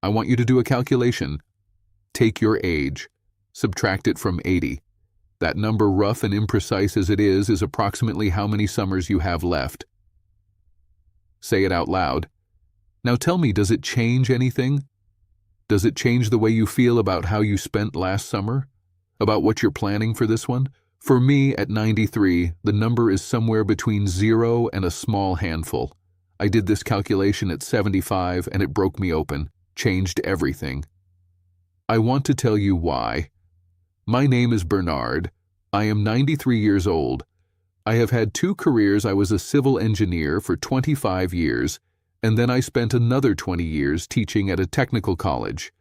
I want you to do a calculation. Take your age. Subtract it from 80. That number, rough and imprecise as it is approximately how many summers you have left. Say it out loud. Now tell me, does it change anything? Does it change the way you feel about how you spent last summer? About what you're planning for this one? For me, at 93, the number is somewhere between 0 and a small handful. I did this calculation at 75 and it broke me open, changed everything. I want to tell you why. My name is Bernard. I am 93 years old. I have had 2 careers. I was a civil engineer for 25 years, and then I spent another 20 years teaching at a technical college.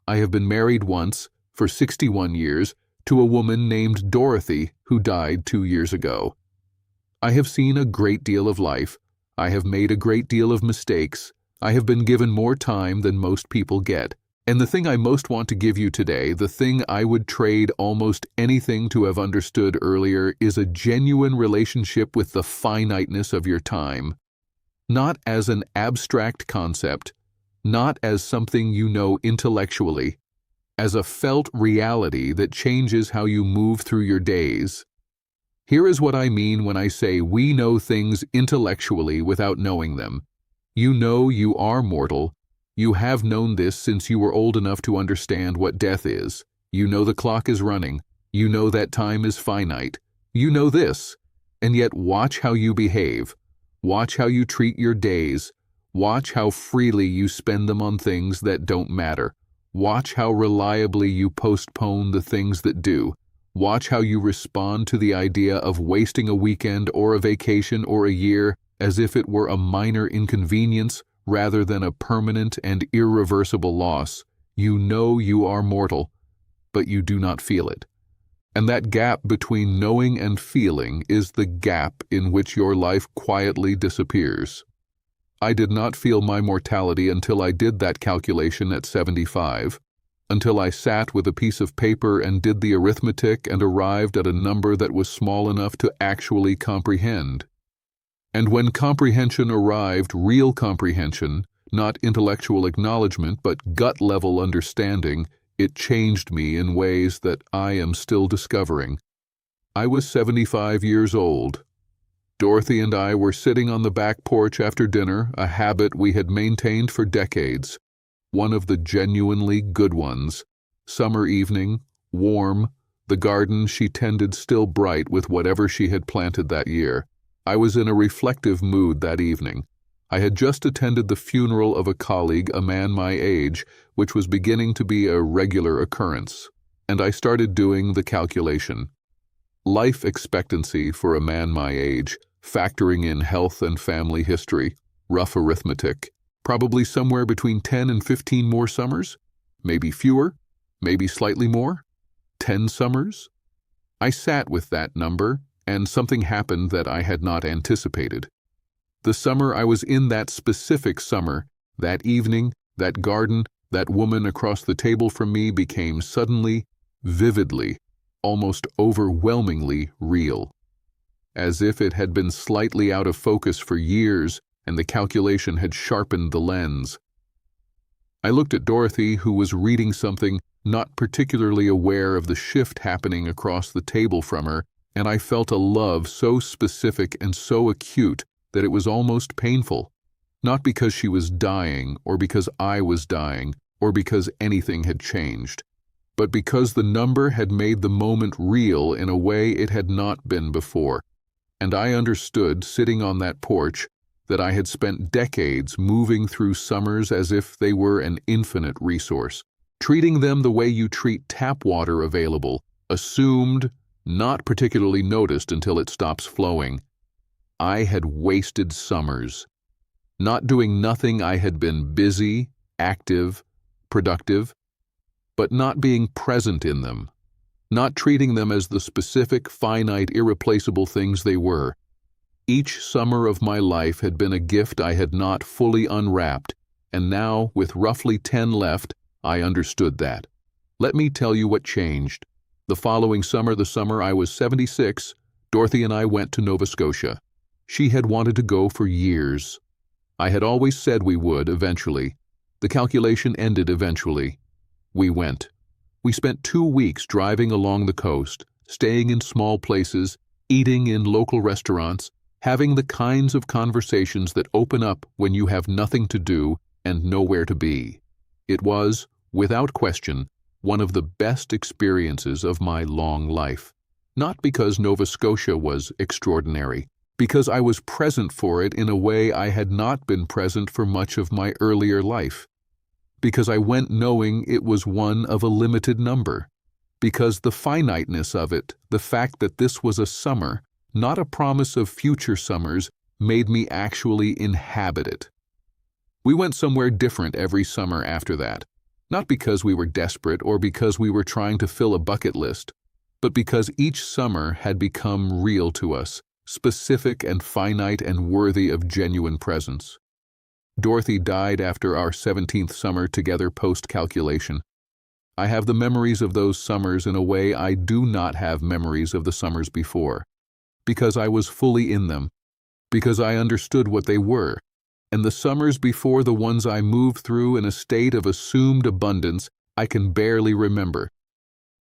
I have been married once, for 61 years, to a woman named Dorothy who died 2 years ago. I have seen a great deal of life. I have made a great deal of mistakes. I have been given more time than most people get. And the thing I most want to give you today, the thing I would trade almost anything to have understood earlier, is a genuine relationship with the finiteness of your time. Not as an abstract concept, not as something you know intellectually, as a felt reality that changes how you move through your days. Here is what I mean when I say we know things intellectually without knowing them. You know you are mortal. You have known this since you were old enough to understand what death is. You know the clock is running. You know that time is finite. You know this. And yet watch how you behave. Watch how you treat your days. Watch how freely you spend them on things that don't matter. Watch how reliably you postpone the things that do. Watch how you respond to the idea of wasting a weekend or a vacation or a year as if it were a minor inconvenience rather than a permanent and irreversible loss. You know you are mortal, but you do not feel it. And that gap between knowing and feeling is the gap in which your life quietly disappears. I did not feel my mortality until I did that calculation at 75, until I sat with a piece of paper and did the arithmetic and arrived at a number that was small enough to actually comprehend. And when comprehension arrived, real comprehension, not intellectual acknowledgement but gut-level understanding, it changed me in ways that I am still discovering. I was 75 years old. Dorothy and I were sitting on the back porch after dinner, a habit we had maintained for decades, one of the genuinely good ones. Summer evening, warm, the garden she tended still bright with whatever she had planted that year. I was in a reflective mood that evening. I had just attended the funeral of a colleague, a man my age, which was beginning to be a regular occurrence, and I started doing the calculation. Life expectancy for a man my age, factoring in health and family history, rough arithmetic, probably somewhere between 10 and 15 more summers, maybe fewer, maybe slightly more, 10 summers. I sat with that number, and something happened that I had not anticipated. The summer I was in, that specific summer, that evening, that garden, that woman across the table from me became suddenly, vividly, almost overwhelmingly real. As if it had been slightly out of focus for years and the calculation had sharpened the lens. I looked at Dorothy, who was reading something, not particularly aware of the shift happening across the table from her, and I felt a love so specific and so acute that it was almost painful, not because she was dying or because I was dying or because anything had changed, but because the number had made the moment real in a way it had not been before. And I understood, sitting on that porch, that I had spent decades moving through summers as if they were an infinite resource, treating them the way you treat tap water available, assumed, not particularly noticed until it stops flowing. I had wasted summers. Not doing nothing, I had been busy, active, productive, but not being present in them, not treating them as the specific, finite, irreplaceable things they were. Each summer of my life had been a gift I had not fully unwrapped, and now, with roughly 10 left, I understood that. Let me tell you what changed. The following summer, the summer I was 76, Dorothy and I went to Nova Scotia. She had wanted to go for years. I had always said we would, eventually. The calculation ended eventually. We went. We spent 2 weeks driving along the coast, staying in small places, eating in local restaurants, having the kinds of conversations that open up when you have nothing to do and nowhere to be. It was, without question, one of the best experiences of my long life. Not because Nova Scotia was extraordinary, because I was present for it in a way I had not been present for much of my earlier life. Because I went knowing it was one of a limited number. Because the finiteness of it, the fact that this was a summer, not a promise of future summers, made me actually inhabit it. We went somewhere different every summer after that, not because we were desperate or because we were trying to fill a bucket list, but because each summer had become real to us, specific and finite and worthy of genuine presence. Dorothy died after our 17th summer together post-calculation. I have the memories of those summers in a way I do not have memories of the summers before, because I was fully in them, because I understood what they were, and the summers before the ones I moved through in a state of assumed abundance I can barely remember.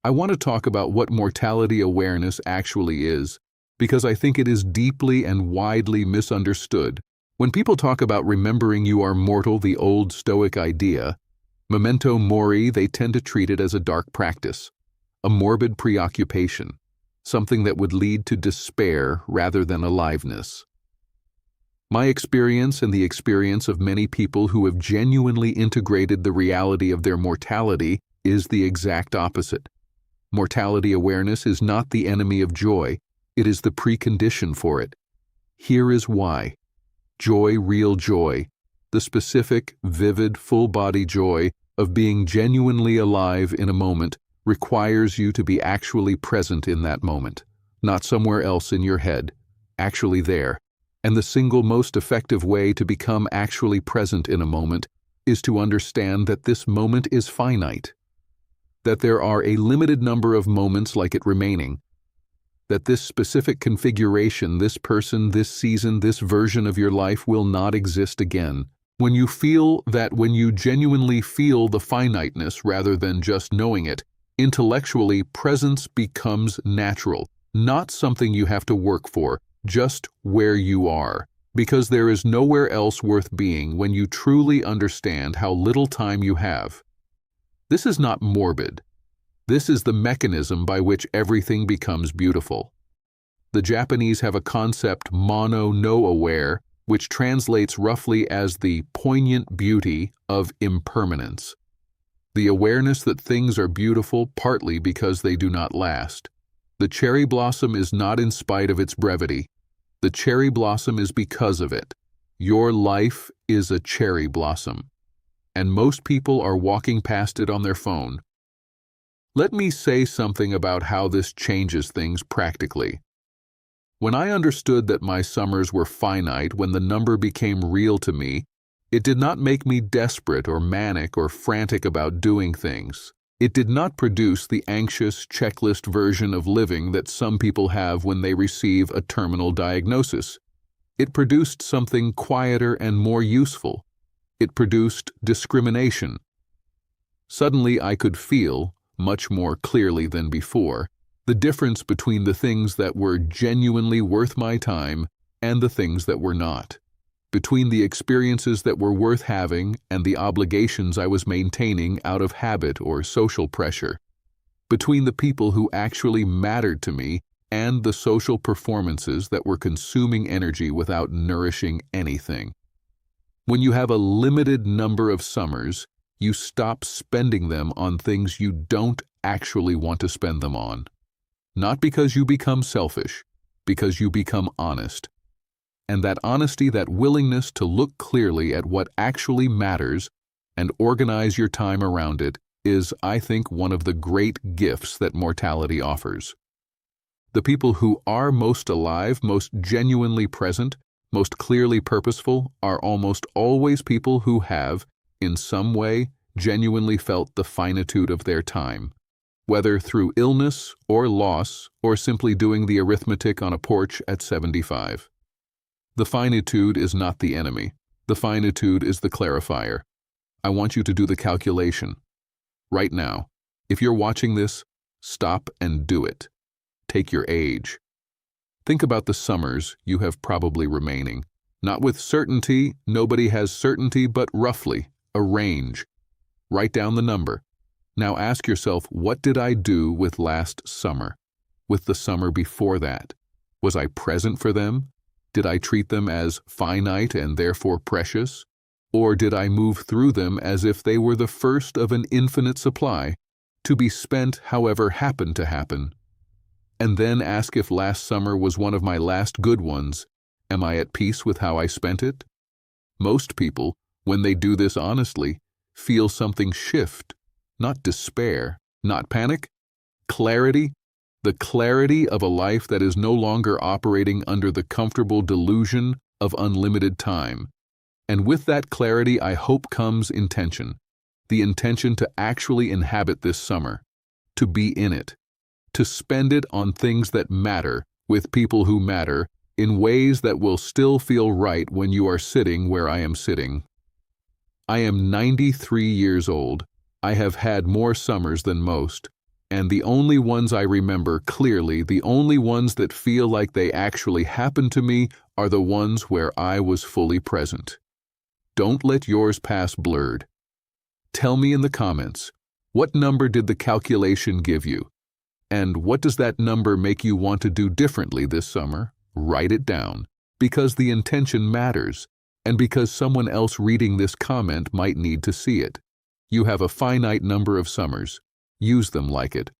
I want to talk about what mortality awareness actually is, because I think it is deeply and widely misunderstood. When people talk about remembering you are mortal, the old Stoic idea, memento mori, they tend to treat it as a dark practice, a morbid preoccupation, something that would lead to despair rather than aliveness. My experience and the experience of many people who have genuinely integrated the reality of their mortality is the exact opposite. Mortality awareness is not the enemy of joy, it is the precondition for it. Here is why. Joy, real joy, the specific, vivid, full-body joy of being genuinely alive in a moment requires you to be actually present in that moment, not somewhere else in your head, actually there. And the single most effective way to become actually present in a moment is to understand that this moment is finite, that there are a limited number of moments like it remaining, that this specific configuration, this person, this season, this version of your life will not exist again. When you genuinely feel the finiteness rather than just knowing it, intellectually, presence becomes natural, not something you have to work for, just where you are, because there is nowhere else worth being when you truly understand how little time you have. This is not morbid. This is the mechanism by which everything becomes beautiful. The Japanese have a concept, mono no aware, which translates roughly as the poignant beauty of impermanence. The awareness that things are beautiful partly because they do not last. The cherry blossom is not in spite of its brevity. The cherry blossom is because of it. Your life is a cherry blossom, and most people are walking past it on their phone. Let me say something about how this changes things practically. When I understood that my summers were finite, when the number became real to me, it did not make me desperate or manic or frantic about doing things. It did not produce the anxious checklist version of living that some people have when they receive a terminal diagnosis. It produced something quieter and more useful. It produced discrimination. Suddenly I could feel, much more clearly than before, the difference between the things that were genuinely worth my time and the things that were not, between the experiences that were worth having and the obligations I was maintaining out of habit or social pressure, between the people who actually mattered to me and the social performances that were consuming energy without nourishing anything. When you have a limited number of summers, you stop spending them on things you don't actually want to spend them on. Not because you become selfish, because you become honest. And that honesty, that willingness to look clearly at what actually matters and organize your time around it is, I think, one of the great gifts that mortality offers. The people who are most alive, most genuinely present, most clearly purposeful are almost always people who have, in some way, genuinely felt the finitude of their time, whether through illness or loss or simply doing the arithmetic on a porch at 75. The finitude is not the enemy. The finitude is the clarifier. I want you to do the calculation. Right now, if you're watching this, stop and do it. Take your age. Think about the summers you have probably remaining. Not with certainty, nobody has certainty, but roughly, a range. Write down the number. Now ask yourself, what did I do with last summer? With the summer before that? Was I present for them? Did I treat them as finite and therefore precious? Or did I move through them as if they were the first of an infinite supply, to be spent however happened to happen? And then ask if last summer was one of my last good ones. Am I at peace with how I spent it? Most people, when they do this honestly, feel something shift, not despair, not panic, clarity, the clarity of a life that is no longer operating under the comfortable delusion of unlimited time. And with that clarity, I hope comes intention, the intention to actually inhabit this summer, to be in it, to spend it on things that matter, with people who matter, in ways that will still feel right when you are sitting where I am sitting. I am 93 years old. I have had more summers than most, and the only ones I remember clearly, the only ones that feel like they actually happened to me, are the ones where I was fully present. Don't let yours pass blurred. Tell me in the comments, what number did the calculation give you? And what does that number make you want to do differently this summer? Write it down, because the intention matters, and because someone else reading this comment might need to see it. You have a finite number of summers. Use them like it.